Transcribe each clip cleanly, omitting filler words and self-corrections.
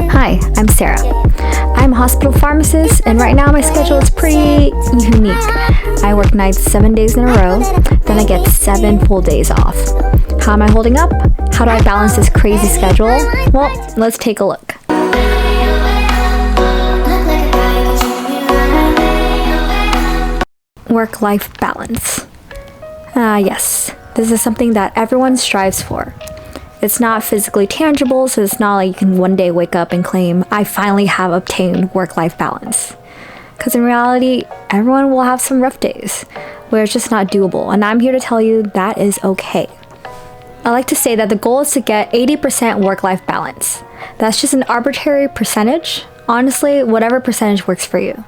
Hi, I'm Sarah. I'm a hospital pharmacist, and right now my schedule is pretty unique. I work nights 7 days in a row, then I get 7 full days off. How am I holding up? How do I balance this crazy schedule? Well, let's take a look. Work-life balance. Yes, this is something that everyone strives for. It's not physically tangible, so it's not like you can one day wake up and claim, I finally have obtained work-life balance. Because in reality, everyone will have some rough days where it's just not doable, and I'm here to tell you that is okay. I like to say that the goal is to get 80% work-life balance. That's just an arbitrary percentage. Honestly, whatever percentage works for you.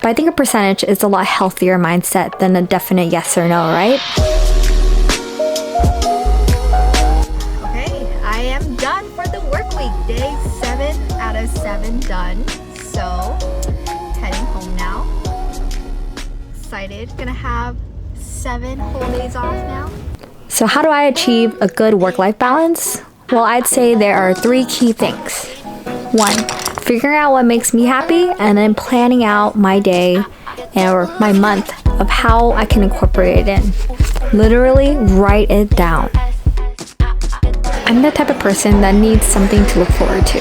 But I think a percentage is a lot healthier mindset than a definite yes or no, right? Okay, I am done for the work week. Day 7 out of 7 done. So, heading home now. Excited. Gonna have 7 whole days off now. So how do I achieve a good work-life balance? Well, I'd say there are 3 key things. 1, figuring out what makes me happy, and then planning out my day or my month of how I can incorporate it in. Literally write it down. I'm the type of person that needs something to look forward to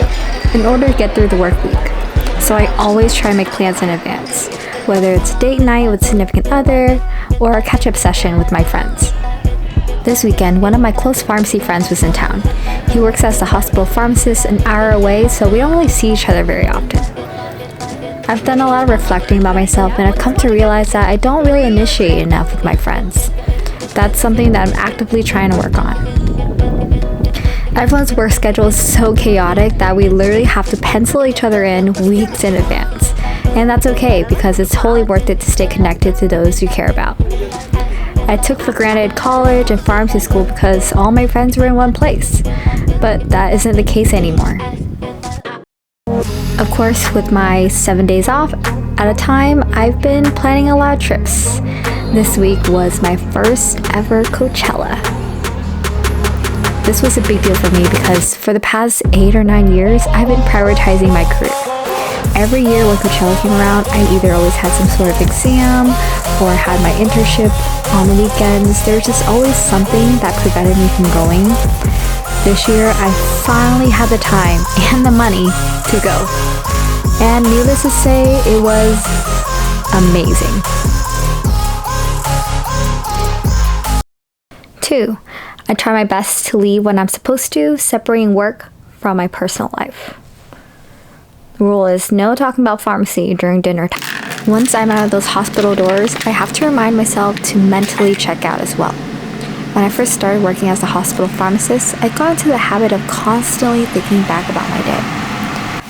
in order to get through the work week. So I always try to make plans in advance, whether it's date night with significant other or a catch-up session with my friends. This weekend, one of my close pharmacy friends was in town. He works as a hospital pharmacist an hour away, so we don't really see each other very often. I've done a lot of reflecting about myself, and I've come to realize that I don't really initiate enough with my friends. That's something that I'm actively trying to work on. Everyone's work schedule is so chaotic that we literally have to pencil each other in weeks in advance. And that's okay, because it's totally worth it to stay connected to those you care about. I took for granted college and pharmacy school because all my friends were in one place, but that isn't the case anymore. Of course, with my 7 days off at a time, I've been planning a lot of trips. This week was my first ever Coachella. This was a big deal for me because for the past 8 or 9 years, I've been prioritizing my career. Every year when Coachella came around, I either always had some sort of exam or had my internship on the weekends. There was just always something that prevented me from going. This year, I finally had the time and the money to go. And needless to say, it was amazing. 2, I try my best to leave when I'm supposed to, separating work from my personal life. The rule is no talking about pharmacy during dinner time. Once I'm out of those hospital doors, I have to remind myself to mentally check out as well. When I first started working as a hospital pharmacist, I got into the habit of constantly thinking back about my day.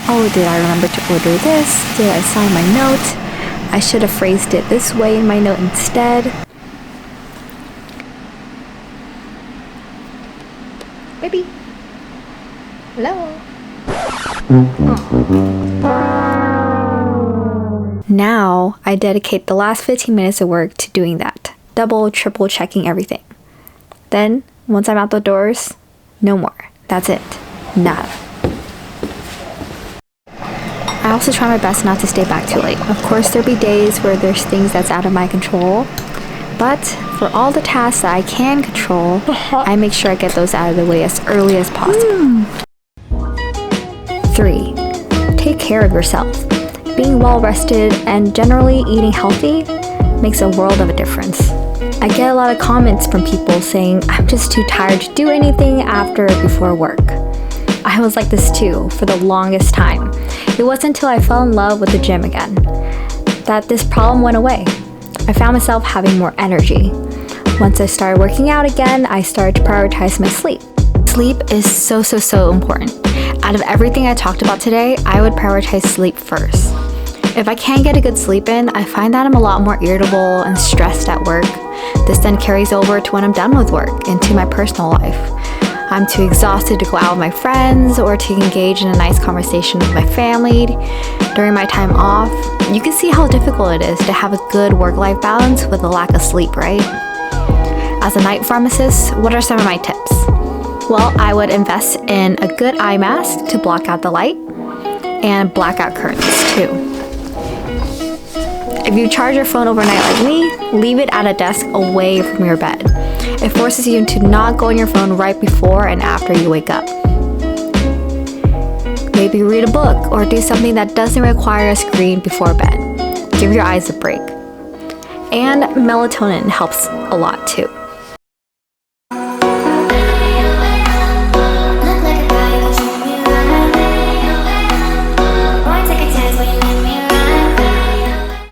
Oh, did I remember to order this? Did I sign my note? I should have phrased it this way in my note instead. Baby. Hello. Now, I dedicate the last 15 minutes of work to doing that. Double, triple checking everything. Then, once I'm out the doors, no more. That's it. Nada. I also try my best not to stay back too late. Of course, there'll be days where there's things that's out of my control. But for all the tasks that I can control, I make sure I get those out of the way as early as possible. 3, take care of yourself. Being well rested and generally eating healthy makes a world of a difference. I get a lot of comments from people saying I'm just too tired to do anything after or before work. I was like this too for the longest time. It wasn't until I fell in love with the gym again that this problem went away. I found myself having more energy. Once I started working out again, I started to prioritize my sleep. Sleep is so important. Out of everything I talked about today, I would prioritize sleep first. If I can't get a good sleep in, I find that I'm a lot more irritable and stressed at work. This then carries over to when I'm done with work into my personal life. I'm too exhausted to go out with my friends or to engage in a nice conversation with my family. During my time off, you can see how difficult it is to have a good work-life balance with a lack of sleep, right? As a night pharmacist, what are some of my tips? Well, I would invest in a good eye mask to block out the light and blackout curtains too. If you charge your phone overnight like me, leave it at a desk away from your bed. It forces you to not go on your phone right before and after you wake up. Maybe read a book or do something that doesn't require a screen before bed. Give your eyes a break. And melatonin helps a lot too.